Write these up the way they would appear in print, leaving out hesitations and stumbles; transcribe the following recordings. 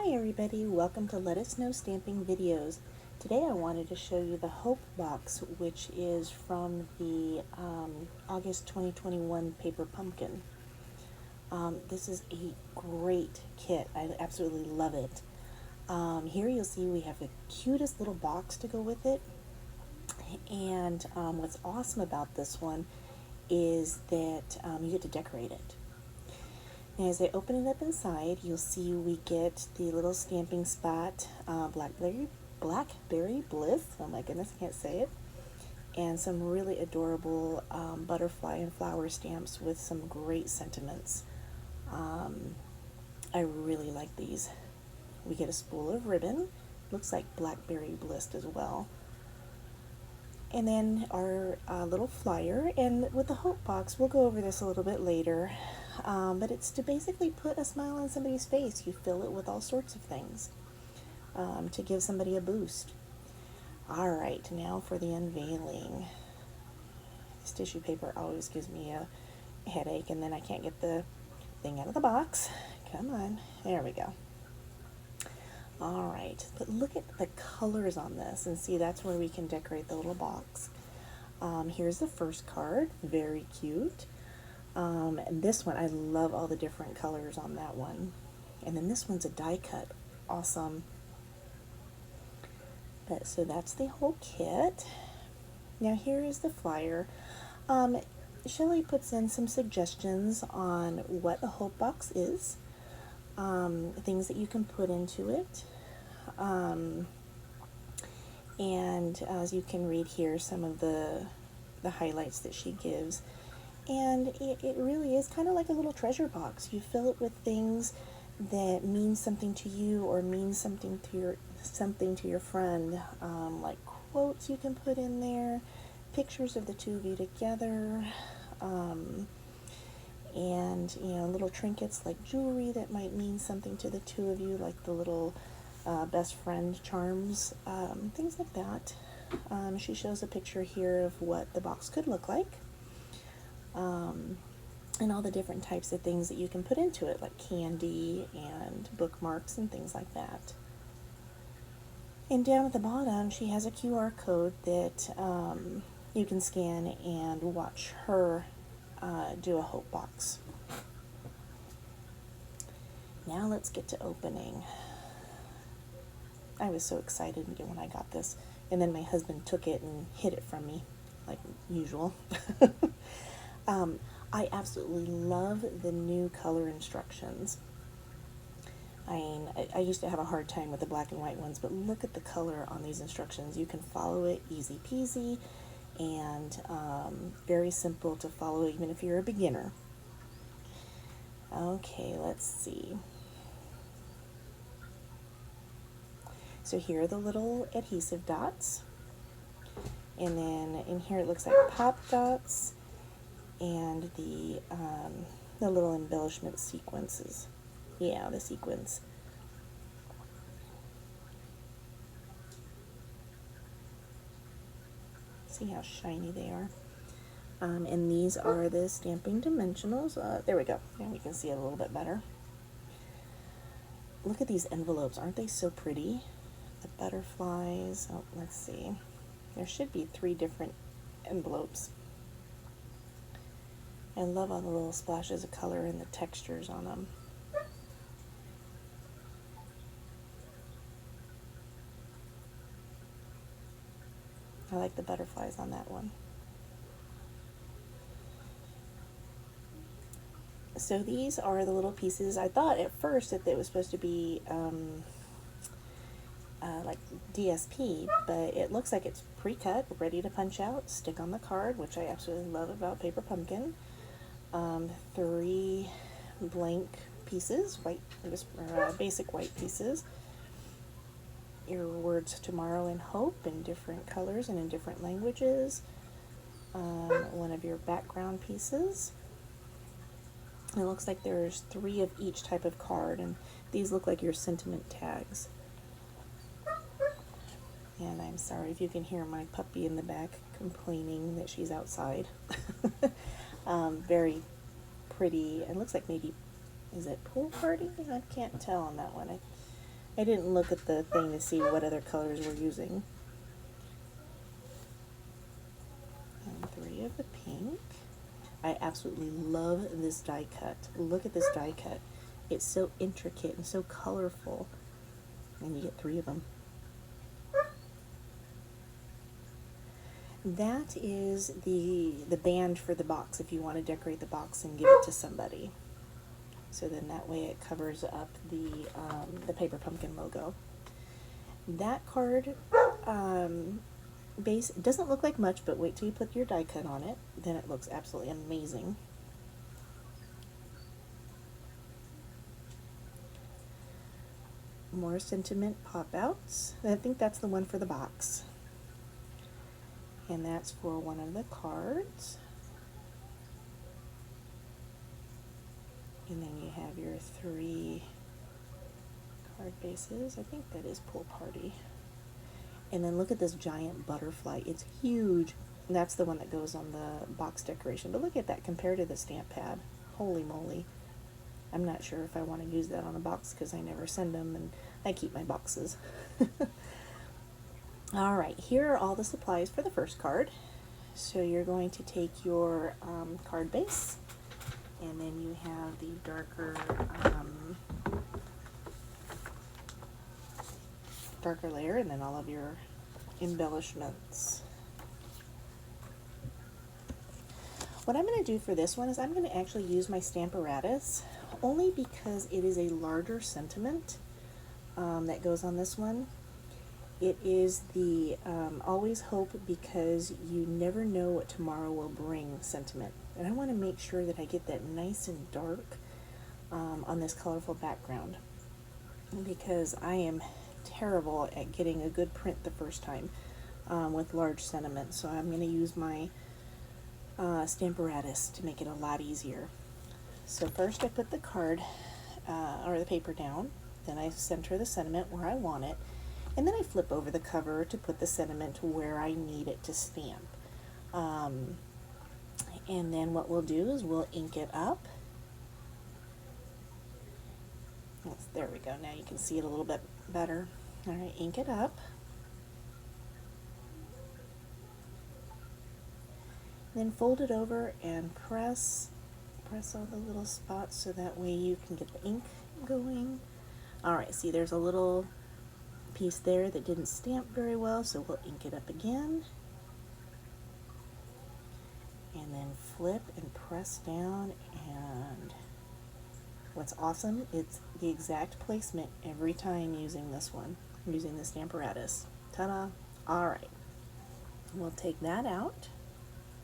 Hi everybody, welcome to Let Us Know Stamping Videos. Today I wanted to show you the Hope Box, which is from the August 2021 Paper Pumpkin. This is a great kit. I absolutely love it. Here you'll see we have the cutest little box to go with it. And what's awesome about this one is that you get to decorate it. Now, as I open it up inside, you'll see we get the little stamping spot, Blackberry Bliss, oh my goodness, I can't say it, and some really adorable butterfly and flower stamps with some great sentiments. I really like these. We get a spool of ribbon, looks like Blackberry Bliss as well. And then our little flyer, and with the Hope Box, we'll go over this a little bit later, but it's to basically put a smile on somebody's face. You fill it with all sorts of things to give somebody a boost. All right, now for the unveiling. This tissue paper always gives me a headache, and then I can't get the thing out of the box. Come on, there we go. All right, but look at the colors on this, and see, that's where we can decorate the little box. Here's the first card, very cute. And this one, I love all the different colors on that one. And then this one's a die cut, awesome. But so that's the whole kit. Now here is the flyer. Shelley puts in some suggestions on what a Hope Box is. Things that you can put into it, and as you can read here, some of the highlights that she gives, and it really is kind of like a little treasure box. You fill it with things that mean something to you or mean something to your friend, like quotes you can put in there, pictures of the two of you together, and little trinkets like jewelry that might mean something to the two of you, like the little best friend charms, things like that. She shows a picture here of what the box could look like, and all the different types of things that you can put into it, like candy and bookmarks and things like that. And down at the bottom she has a QR code that you can scan and watch her do a Hope Box. Now let's get to opening. I was so excited when I got this, and then my husband took it and hid it from me, like usual. I absolutely love the new color instructions. I used to have a hard time with the black and white ones, but look at the color on these instructions. You can follow it easy peasy, and very simple to follow even if you're a beginner. Okay, let's see. So here are the little adhesive dots, and then in here it looks like pop dots and the little embellishment sequences. Yeah, the sequins. See how shiny they are. And these are the stamping dimensionals. There we go. Now we can see it a little bit better. Look at these envelopes. Aren't they so pretty? The butterflies. Oh, let's see. There should be 3 different envelopes. I love all the little splashes of color and the textures on them. I like the butterflies on that one. So these are the little pieces. I thought at first that it was supposed to be like DSP, but it looks like it's pre-cut, ready to punch out, stick on the card, which I absolutely love about Paper Pumpkin. 3 blank pieces, basic white pieces. Your words tomorrow and hope in different colors and in different languages. One of your background pieces. It looks like there's 3 of each type of card, and these look like your sentiment tags. And I'm sorry if you can hear my puppy in the back complaining that she's outside. Very pretty. It looks like maybe, is it pool party? I can't tell on that one. I didn't look at the thing to see what other colors we're using. And 3 of the pink. I absolutely love this die cut. Look at this die cut. It's so intricate and so colorful. And you get 3 of them. That is the band for the box if you want to decorate the box and give it to somebody. So then that way it covers up the paper pumpkin logo. That card base doesn't look like much, but wait till you put your die cut on it. Then it looks absolutely amazing. More sentiment pop outs. I think that's the one for the box. And that's for one of the cards. And then you have your 3 card bases. I think that is Pool Party. And then look at this giant butterfly. It's huge. And that's the one that goes on the box decoration. But look at that compared to the stamp pad. Holy moly. I'm not sure if I want to use that on a box because I never send them and I keep my boxes. Alright, here are all the supplies for the first card. So you're going to take your card base, and then you have the darker layer, and then all of your embellishments. What I'm going to do for this one is I'm going to actually use my Stamparatus, only because it is a larger sentiment that goes on this one. It is the always hope because you never know what tomorrow will bring sentiment. And I want to make sure that I get that nice and dark on this colorful background, because I am terrible at getting a good print the first time with large sentiment. So I'm going to use my Stamparatus to make it a lot easier. So first I put the card or the paper down, then I center the sentiment where I want it, and then I flip over the cover to put the sentiment where I need it to stamp. And then what we'll do is we'll ink it up. There we go, now you can see it a little bit better. Alright, ink it up. Then fold it over and press all the little spots so that way you can get the ink going. Alright, see there's a little piece there that didn't stamp very well, so we'll ink it up again. And then flip and press down, and what's awesome, it's the exact placement every time using this one, using the Stamparatus. Ta-da! Alright, we'll take that out.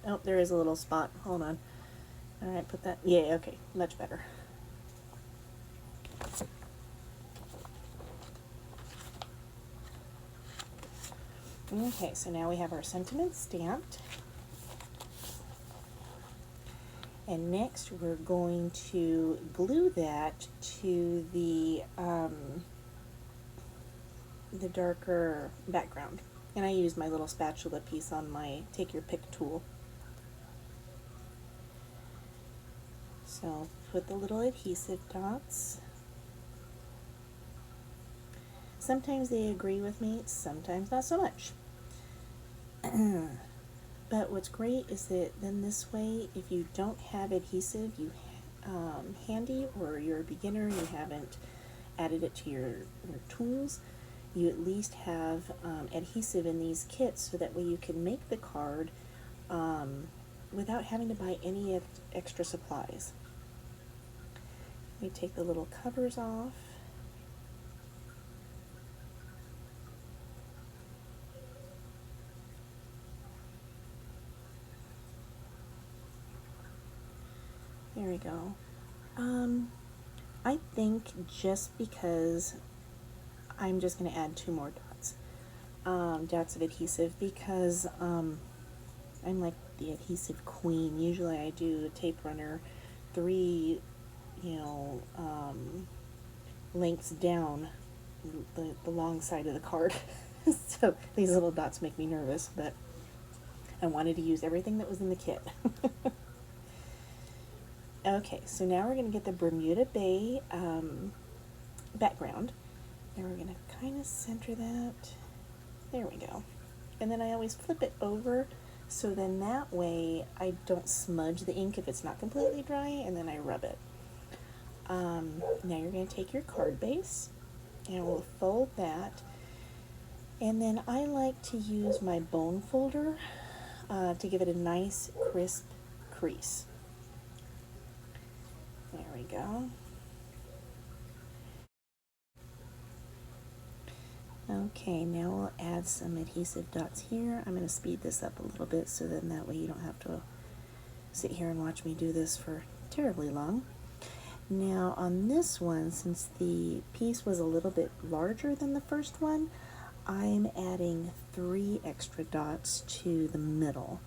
Oh, there is a little spot. Hold on. Alright, put that, yeah, okay, much better. Okay, so now we have our sentiment stamped. And next we're going to glue that to the darker background. And I use my little spatula piece on my take your pick tool. So put the little adhesive dots. Sometimes they agree with me, sometimes not so much. But what's great is that then this way, if you don't have adhesive handy, or you're a beginner and you haven't added it to your tools, you at least have adhesive in these kits, so that way you can make the card without having to buy any extra supplies. We take the little covers off. There we go. I think just because I'm just going to add 2 more dots of adhesive, because I'm like the adhesive queen. Usually I do a tape runner 3, lengths down the long side of the card. So these little dots make me nervous, but I wanted to use everything that was in the kit. Okay, so now we're going to get the Bermuda Bay background, Now we're going to kind of center that. There we go. And then I always flip it over, so then that way I don't smudge the ink if it's not completely dry, and then I rub it. Now you're going to take your card base, and we'll fold that. And then I like to use my bone folder to give it a nice crisp crease. There we go. Okay, now we'll add some adhesive dots here. I'm going to speed this up a little bit so then that way you don't have to sit here and watch me do this for terribly long. Now on this one, since the piece was a little bit larger than the first one, I'm adding 3 extra dots to the middle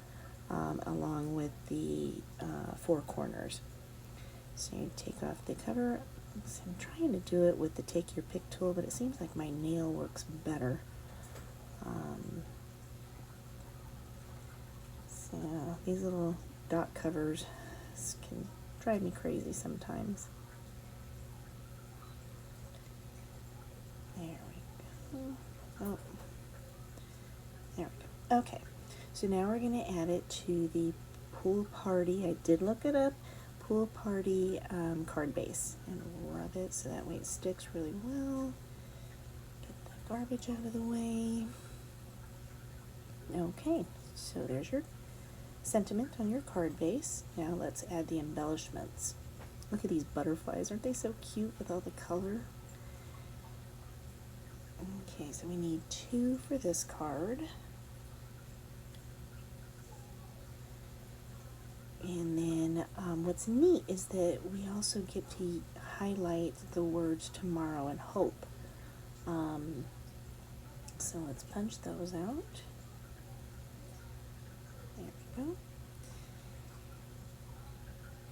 along with the 4 corners. So you take off the cover. So I'm trying to do it with the take your pick tool, but it seems like my nail works better. So these little dot covers can drive me crazy sometimes. There we go. Oh, there we go. Okay, so now we're going to add it to the Pool Party. I did look it up. Pool Party card base, and rub it so that way it sticks really well. Get the garbage out of the way. Okay, so there's your sentiment on your card base. Now let's add the embellishments. Look at these butterflies. Aren't they so cute with all the color? Okay, so we need 2 for this card. And then what's neat is that we also get to highlight the words tomorrow and hope. So let's punch those out. There we go.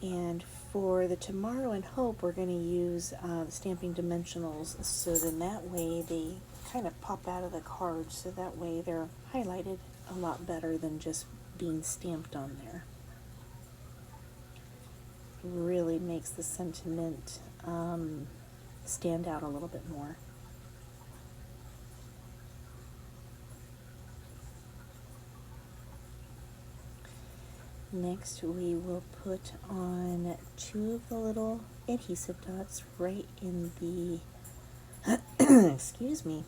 And for the tomorrow and hope, we're going to use the stamping dimensionals, so then that way they kind of pop out of the card, so that way they're highlighted a lot better than just being stamped on there. Really makes the sentiment stand out a little bit more. Next, we will put on 2 of the little adhesive dots right in the excuse me,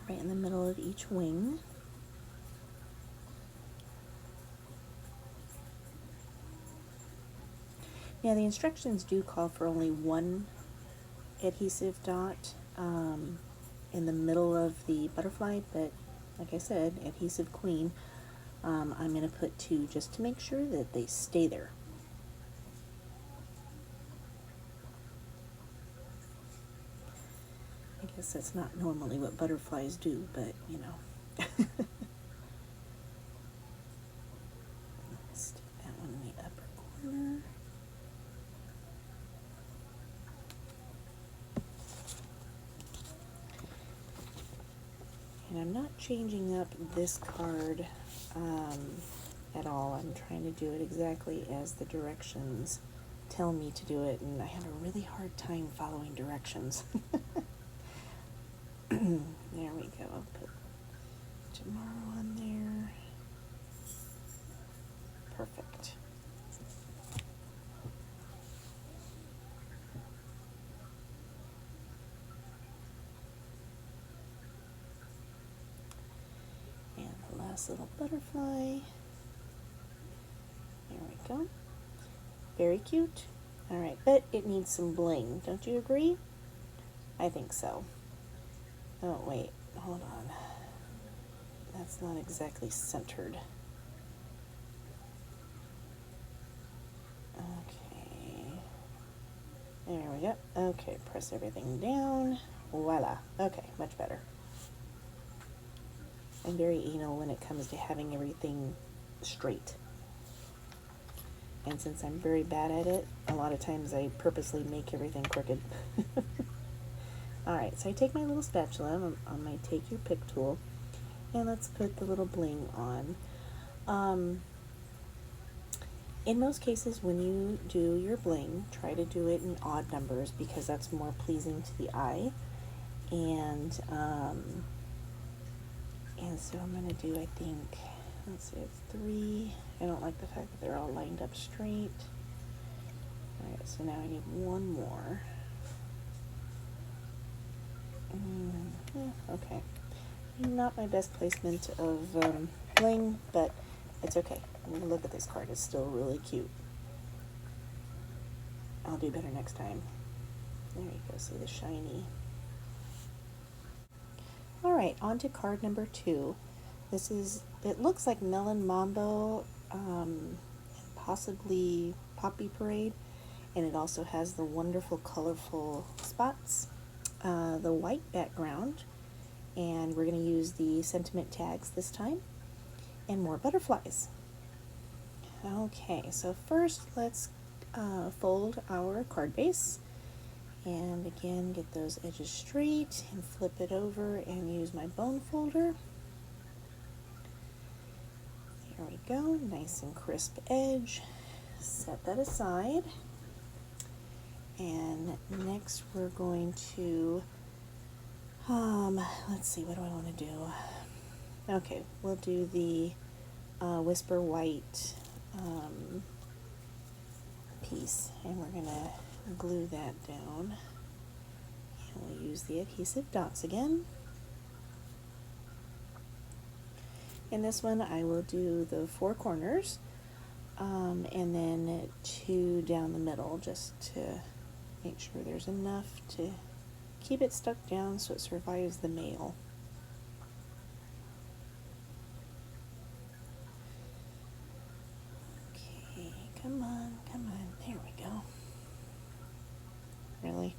right in the middle of each wing. Now the instructions do call for only 1 adhesive dot in the middle of the butterfly, but like I said, adhesive queen, I'm going to put 2 just to make sure that they stay there. I guess that's not normally what butterflies do, but you know. Stick that one in the upper corner. And I'm not changing up this card at all. I'm trying to do it exactly as the directions tell me to do it, and I have a really hard time following directions. There we go. I'll put tomorrow on there. Perfect. And the last little butterfly. There we go. Very cute. Alright, but it needs some bling. Don't you agree? I think so. Oh, wait. Hold on. That's not exactly centered. Okay. There we go. Okay, press everything down. Voila. Okay, much better. I'm very anal when it comes to having everything straight. And since I'm very bad at it, a lot of times I purposely make everything crooked. Alright, so I take my little spatula on my take your pick tool, and let's put the little bling on. In most cases, when you do your bling, try to do it in odd numbers because that's more pleasing to the eye. And so I'm going to do, I think, let's see, it's 3. I don't like the fact that they're all lined up straight. Alright, so now I need 1 more. Okay. Not my best placement of bling, but it's okay. Look at this card, it's still really cute. I'll do better next time. There you go, see the shiny. Alright, on to card number 2. This is, it looks like Melon Mambo, possibly Poppy Parade, and it also has the wonderful colorful spots, the white background, and we're going to use the sentiment tags this time, and more butterflies. Okay, so first let's fold our card base, and again get those edges straight and flip it over and use my bone folder. There we go, nice and crisp edge. Set that aside. And next we're going to, let's see, what do I want to do? Okay, we'll do the Whisper White piece, and we're going to glue that down. And we'll use the adhesive dots again. In this one I will do the 4 corners, and then 2 down the middle, just to make sure there's enough to keep it stuck down so it survives the mail. Okay, come on, there we go. Really?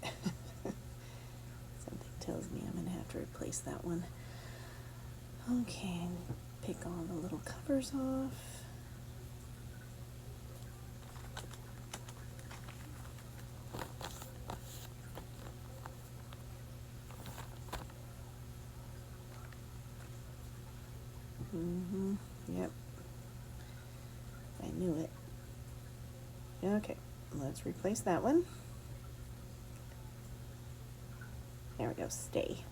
Okay. Something tells me I'm going to have to replace that one. Okay, pick all the little covers off. Yep. I knew it. Okay, let's replace that one. There we go, stay.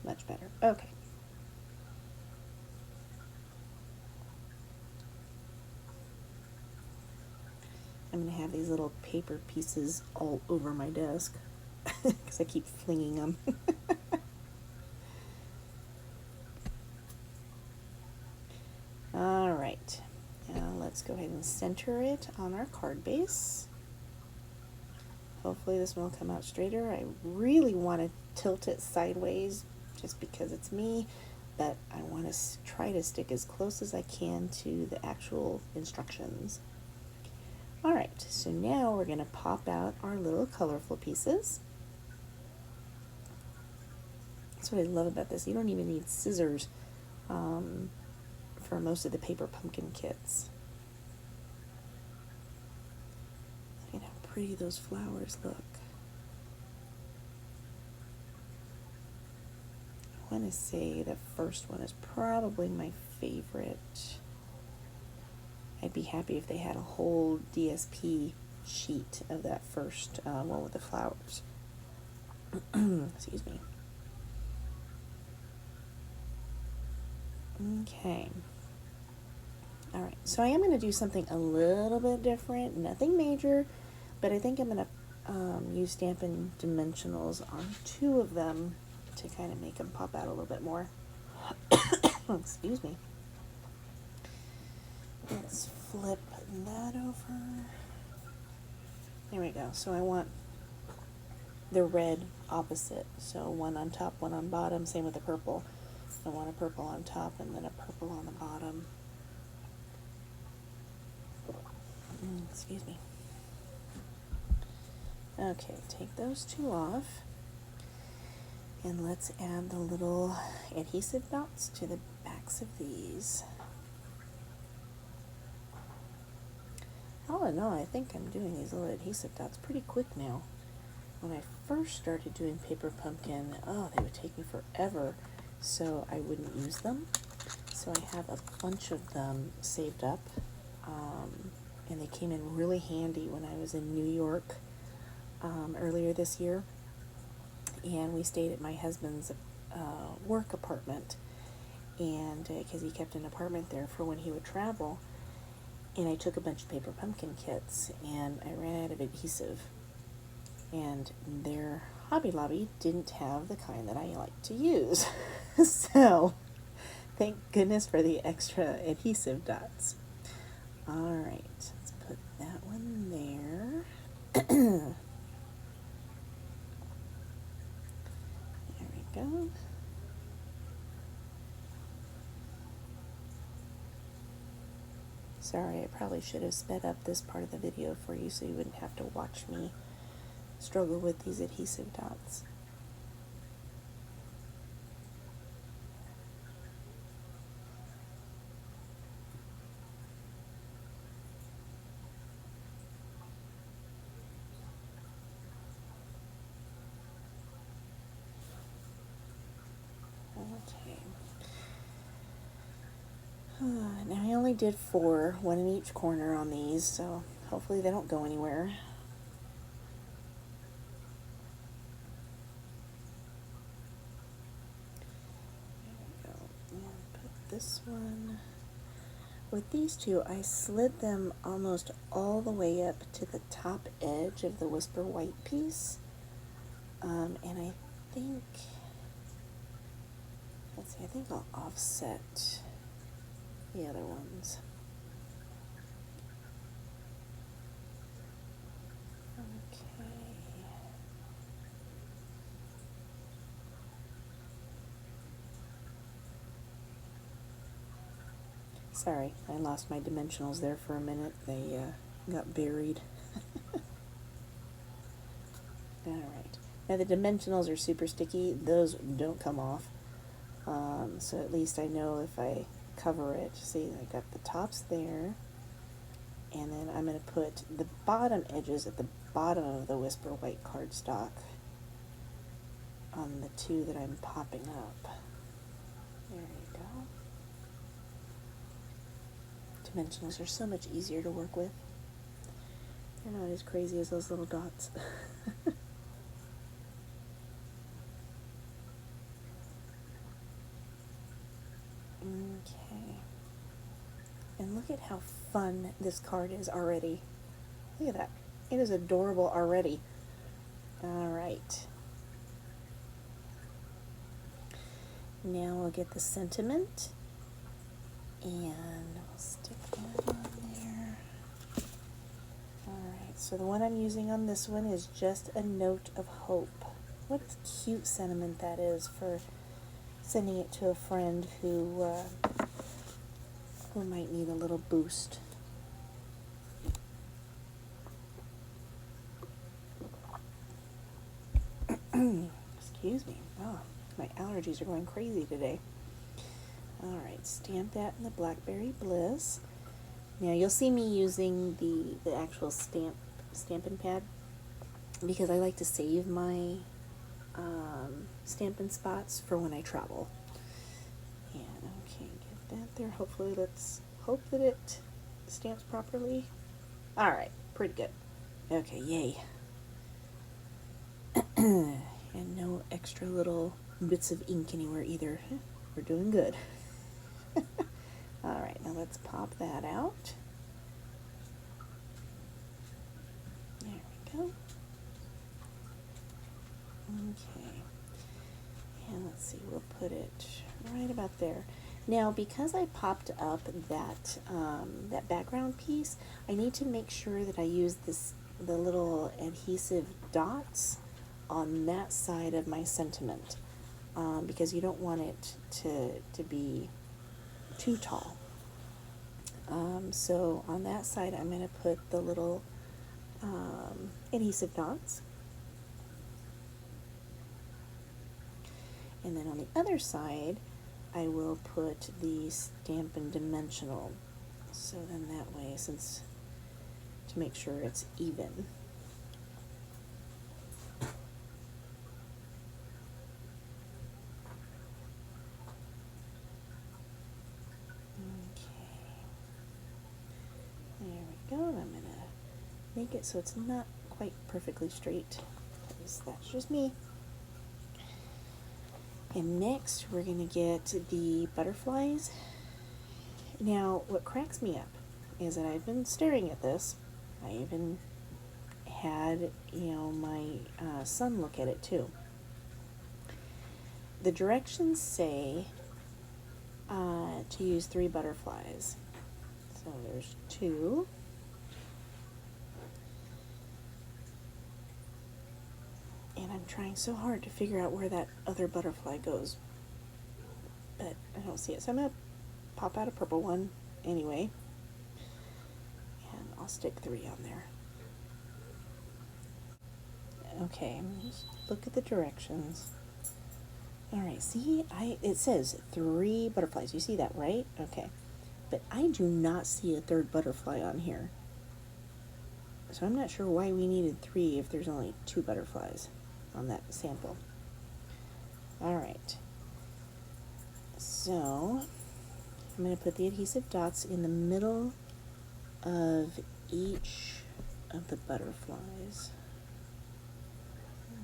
Much better. Okay. I'm going to have these little paper pieces all over my desk because I keep flinging them. Alright, now let's go ahead and center it on our card base. Hopefully this one will come out straighter. I really want to tilt it sideways just because it's me, but I want to try to stick as close as I can to the actual instructions. Alright, so now we're going to pop out our little colorful pieces. That's what I love about this. You don't even need scissors for most of the paper pumpkin kits. Look at how pretty those flowers look. I want to say the first one is probably my favorite. I'd be happy if they had a whole DSP sheet of that first one with the flowers. Excuse me. Okay. Alright, so I am going to do something a little bit different, nothing major, but I think I'm going to use Stampin' Dimensionals on 2 of them to kind of make them pop out a little bit more. Excuse me. Let's flip that over. There we go. So I want the red opposite. So one on top, one on bottom. Same with the purple. I want a purple on top and then a purple on the bottom. Excuse me. Okay, take those 2 off. And let's add the little adhesive dots to the backs of these. All in all, I think I'm doing these little adhesive dots pretty quick now. When I first started doing paper pumpkin, oh, they would take me forever, so I wouldn't use them. So I have a bunch of them saved up and they came in really handy when I was in New York earlier this year, and we stayed at my husband's work apartment, and because he kept an apartment there for when he would travel, and I took a bunch of paper pumpkin kits, and I ran out of adhesive, and their Hobby Lobby didn't have the kind that I like to use. So thank goodness for the extra adhesive dots. Alright, let's put that one there. There we go. Sorry, I probably should have sped up this part of the video for you so you wouldn't have to watch me struggle with these adhesive dots. Okay. Now I only did 4, one in each corner on these, so hopefully they don't go anywhere. There we go. And put this one. With these two, I slid them almost all the way up to the top edge of the Whisper White piece. And I think, let's see, I think I'll offset the other ones. Okay. Sorry, I lost my dimensionals there for a minute. They got buried. Alright. Now the dimensionals are super sticky. Those don't come off. So at least I know if I cover it. See, I got the tops there. And then I'm going to put the bottom edges at the bottom of the Whisper White cardstock on the two that I'm popping up. There you go. Dimensionals are so much easier to work with. They're not as crazy as those little dots. Okay. And look at how fun this card is already. Look at that. It is adorable already. Alright. Now we'll get the sentiment. And we'll stick that on there. Alright, so the one I'm using on this one is just a note of hope. What a cute sentiment that is for sending it to a friend who might need a little boost. Excuse me. Oh, my allergies are going crazy today. Alright, stamp that in the Blackberry Bliss. Now you'll see me using the actual stamping pad because I like to save my stamping spots for when I travel. And okay, get that there. Hopefully, let's hope that it stamps properly. Alright, pretty good. Okay, yay. And no extra little bits of ink anywhere either. We're doing good. Alright, now let's pop that out. There we go. Okay. And let's see, we'll put it right about there. Now, because I popped up that that background piece, I need to make sure that I use the little adhesive dots on that side of my sentiment, because you don't want it to be too tall. So on that side, I'm going to put the little adhesive dots. And then on the other side, I will put the Stampin' Dimensional. So then that way, to make sure it's even. Okay. There we go. right, so it's not quite perfectly straight. That's just me. And next we're going to get the butterflies. Now what cracks me up is that I've been staring at this. I even had, my son look at it too. The directions say to use 3 butterflies. So there's 2. And I'm trying so hard to figure out where that other butterfly goes, but I don't see it. So I'm going to pop out a purple one anyway, and I'll stick 3 on there. Okay, just look at the directions. Alright, see, it says 3 butterflies. You see that, right? Okay. But I do not see a 3rd butterfly on here. So I'm not sure why we needed 3 if there's only 2 butterflies on that sample. Alright. So I'm going to put the adhesive dots in the middle of each of the butterflies.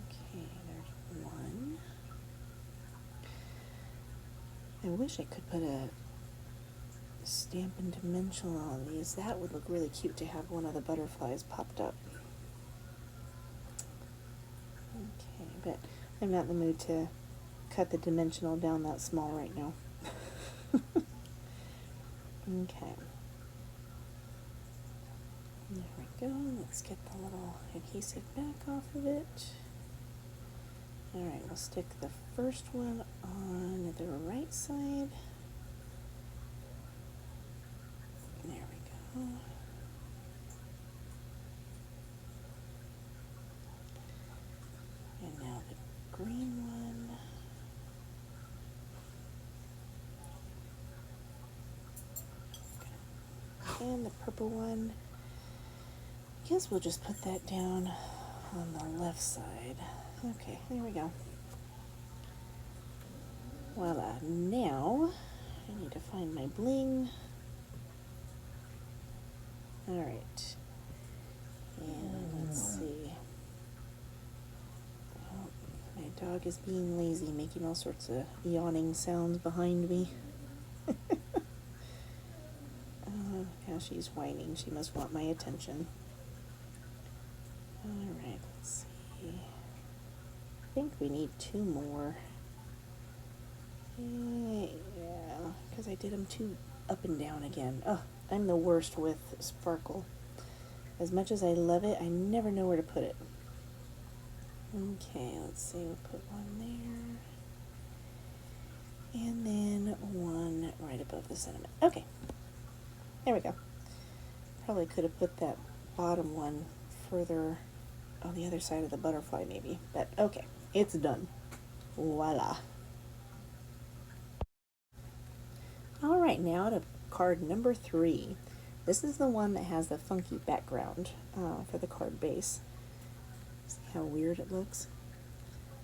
Okay, there's 1. I wish I could put a Stampin' Dimensional on these. That would look really cute to have one of the butterflies popped up. Okay, but I'm not in the mood to cut the dimensional down that small right now. Okay. There we go. Let's get the little adhesive back off of it. Alright, we'll stick the first one on the right side. There we go. And now the green one. And the purple one. I guess we'll just put that down on the left side. Okay, there we go. Voila. Now, I need to find my bling. Alright. And let's see. Oh, my dog is being lazy, making all sorts of yawning sounds behind me. Now she's whining. She must want my attention. Alright, let's see. I think we need 2 more. Yeah, because I did them too up and down again. Oh, I'm the worst with sparkle. As much as I love it, I never know where to put it. Okay, let's see. We'll put 1 there. And then 1 right above the sentiment. Okay. There we go. Probably could have put that bottom one further on the other side of the butterfly maybe. But okay, it's done. Voila. Alright, now to card number 3. This is the one that has the funky background for the card base. See how weird it looks?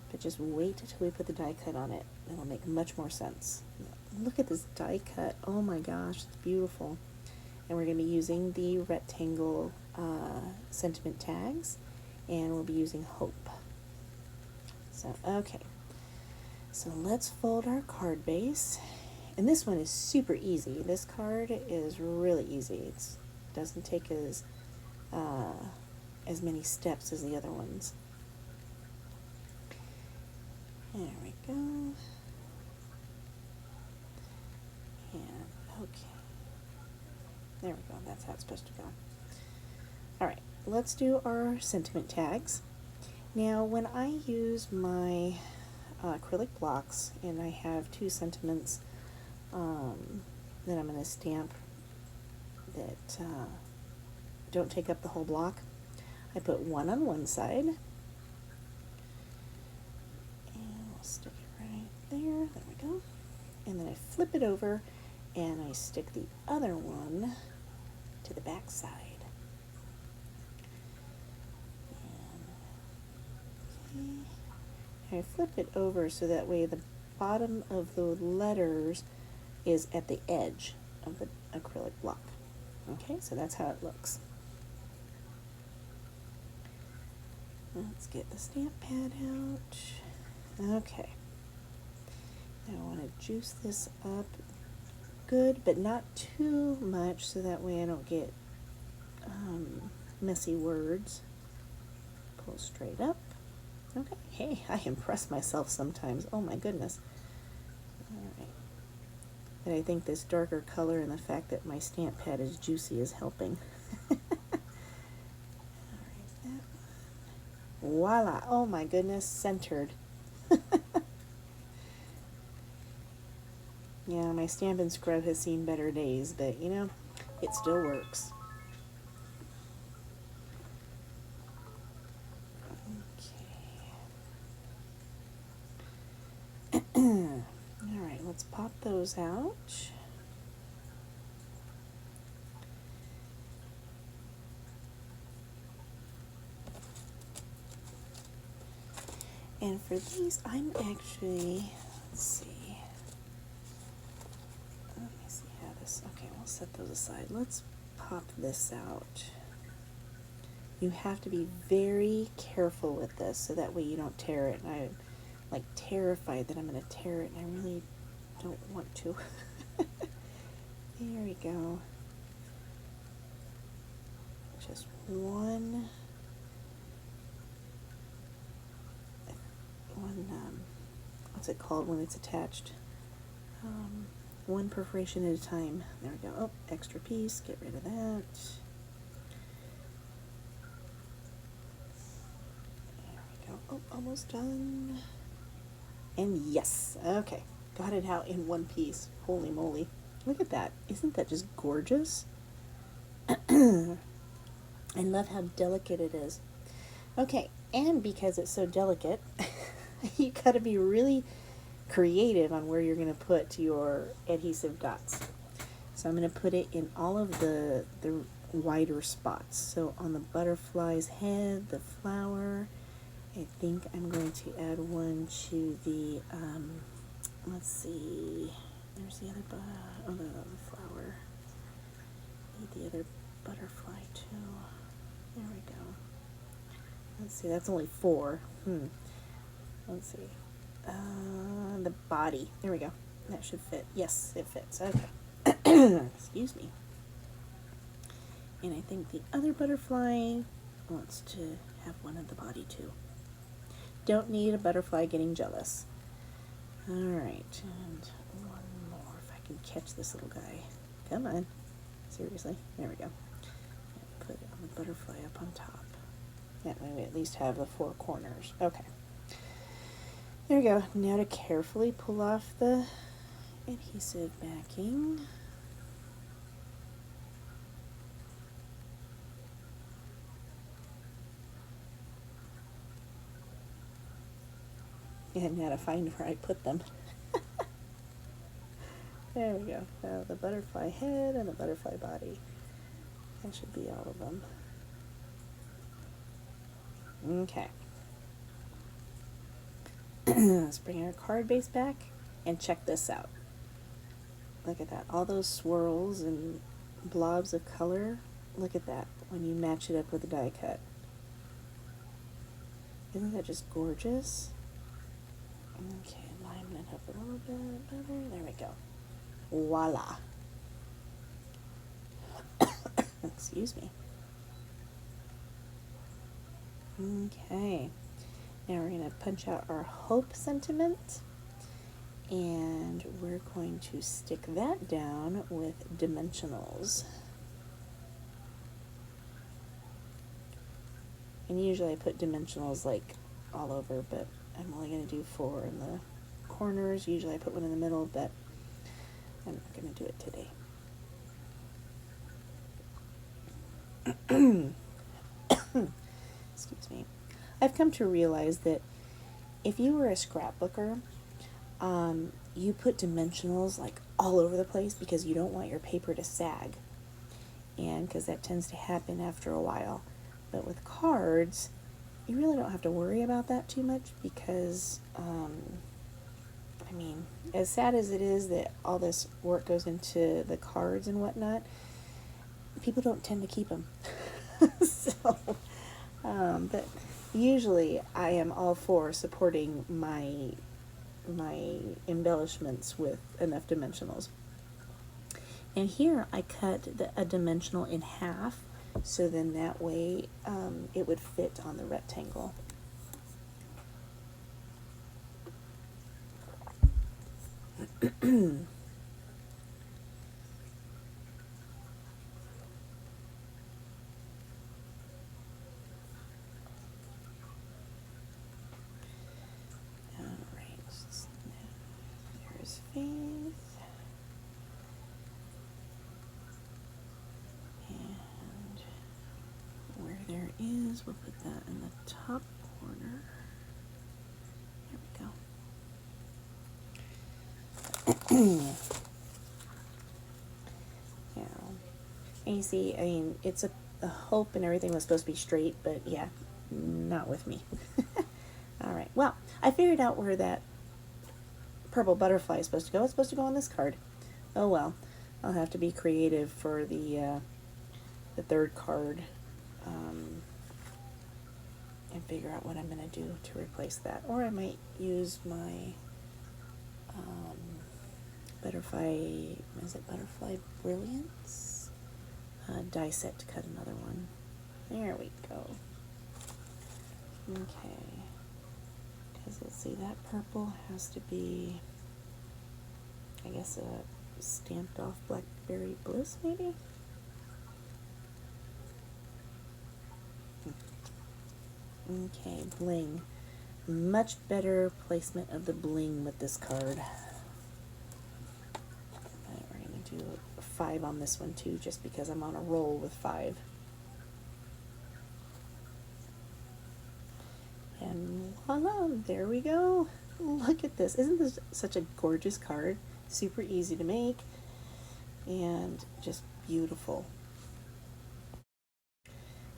But just wait until we put the die cut on it. It'll make much more sense. Look at this die cut. Oh my gosh, it's beautiful. And we're going to be using the rectangle sentiment tags, and we'll be using Hope. So, okay. So let's fold our card base. And this one is super easy. This card is really easy. It doesn't take as many steps as the other ones. There we go. And okay. There we go. That's how it's supposed to go. Alright, let's do our sentiment tags. Now, when I use my acrylic blocks and I have 2 sentiments that I'm going to stamp that don't take up the whole block, I put 1 on one side. And we'll stick it right there. There we go. And then I flip it over and I stick the other one to the back side. And, okay. I flip it over so that way the bottom of the letters is at the edge of the acrylic block. Okay, so that's how it looks. Let's get the stamp pad out. Okay. Now I want to juice this up good, but not too much, so that way I don't get messy words. Pull straight up. Okay. Hey, I impress myself sometimes. Oh my goodness. Alright. But I think this darker color and the fact that my stamp pad is juicy is helping. Voila! Oh my goodness, centered. Yeah, my Stampin' Scrub has seen better days, but you know, it still works. Okay. Alright, let's pop those out. And for these, I'm actually, let's see. Let me see how this, okay, we'll set those aside. Let's pop this out. You have to be very careful with this so that way you don't tear it. And I'm like terrified that I'm going to tear it, and I really don't want to. There we go. Just one, what's it called when it's attached? One perforation at a time. There we go. Oh, extra piece. Get rid of that. There we go. Oh, almost done. And yes. Okay. Got it out in one piece. Holy moly. Look at that. Isn't that just gorgeous? I love how delicate it is. Okay. And because it's so delicate, you gotta be really creative on where you're going to put your adhesive dots. So I'm going to put it in all of the wider spots. So on the butterfly's head, the flower, I think I'm going to add one to the, let's see, there's the other, the flower. Need the other butterfly too. There we go. Let's see, that's only 4. Let's see. The body. There we go. That should fit. Yes, it fits. Okay. Excuse me. And I think the other butterfly wants to have one of the body too. Don't need a butterfly getting jealous. Alright, and one more if I can catch this little guy. Come on. Seriously. There we go. And put the butterfly up on top. That way we at least have the 4 corners. Okay. There we go. Now to carefully pull off the adhesive backing. And now to find where I put them. There we go. Now the butterfly head and the butterfly body. That should be all of them. Okay. Let's bring our card base back and check this out. Look at that. All those swirls and blobs of color. Look at that when you match it up with a die cut. Isn't that just gorgeous? Okay, line it up a little bit better. There we go. Voila. Excuse me. Okay. Now we're going to punch out our hope sentiment, and we're going to stick that down with dimensionals. And usually I put dimensionals like all over, but I'm only going to do 4 in the corners. Usually I put one in the middle, but I'm not going to do it today. Excuse me. I've come to realize that if you were a scrapbooker, you put dimensionals like all over the place because you don't want your paper to sag, and because that tends to happen after a while. But with cards, you really don't have to worry about that too much because, I mean, as sad as it is that all this work goes into the cards and whatnot, people don't tend to keep them. So, but usually I am all for supporting my embellishments with enough dimensionals. And here I cut a dimensional in half, so then that way it would fit on the rectangle. There's Faith. And where there is, we'll put that in the top corner. There we go. Yeah. And you see, I mean, it's a hope and everything was supposed to be straight, but yeah, not with me. All right. Well, I figured out where that purple butterfly is supposed to go. It's supposed to go on this card. Oh well, I'll have to be creative for the third card and figure out what I'm going to do to replace that. Or I might use my Butterfly Brilliance die set to cut another one. There we go. Okay. Because let's see, that purple has to be, I guess, a stamped off Blackberry Bliss, maybe? Okay, bling. Much better placement of the bling with this card. Right, we're going to do 5 on this one too, just because I'm on a roll with 5. And voila, there we go. Look at this. Isn't this such a gorgeous card? Super easy to make and just beautiful.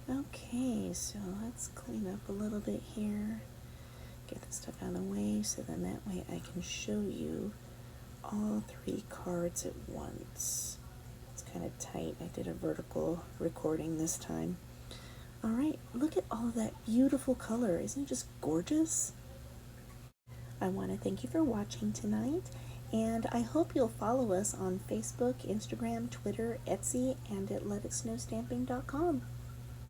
Okay, so let's clean up a little bit here. Get this stuff out of the way so then that way I can show you all 3 cards at once. It's kind of tight. I did a vertical recording this time. Alright, look at all of that beautiful color. Isn't it just gorgeous? I want to thank you for watching tonight, and I hope you'll follow us on Facebook, Instagram, Twitter, Etsy, and at letitsnowstamping.com.